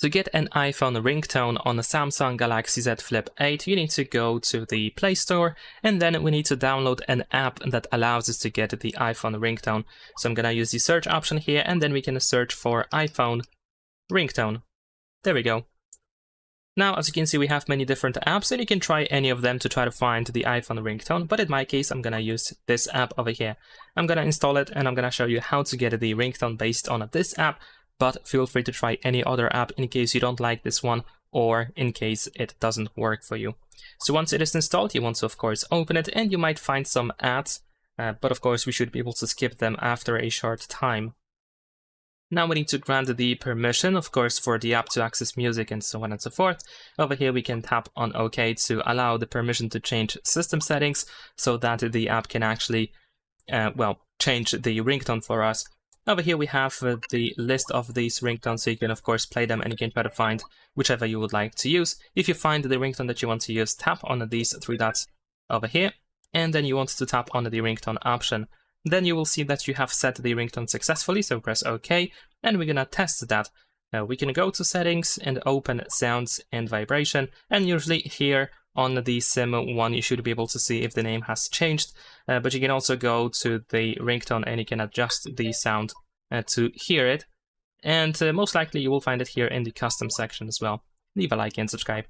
To get an iPhone ringtone on a Samsung Galaxy Z Flip 8, you need to go to the Play Store, and then we need to download an app that allows us to get the iPhone ringtone. So I'm gonna use the search option here, and then we can search for iPhone ringtone. There we go. Now, as you can see, we have many different apps, and you can try any of them to try to find the iPhone ringtone, but in my case, I'm gonna use this app over here. I'm gonna install it, and I'm gonna show you how to get the ringtone based on this app, but feel free to try any other app in case you don't like this one, or in case it doesn't work for you. So once it is installed, you want to, of course, open it, and you might find some ads, but of course, we should be able to skip them after a short time. Now we need to grant the permission, of course, for the app to access music and so on and so forth. Over here, we can tap on OK to allow the permission to change system settings so that the app can actually, change the ringtone for us. Over here, we have the list of these ringtones, so you can, of course, play them and you can try to find whichever you would like to use. If you find the ringtone that you want to use, tap on these three dots over here, and then you want to tap on the ringtone option. Then you will see that you have set the ringtone successfully, so press OK, and we're gonna test that. We can go to settings and open sounds and vibration, and usually here on the sim one you should be able to see if the name has changed, but you can also go to the ringtone and you can adjust the sound to hear it, and most likely you will find it here in the custom section as well. Leave a like and subscribe.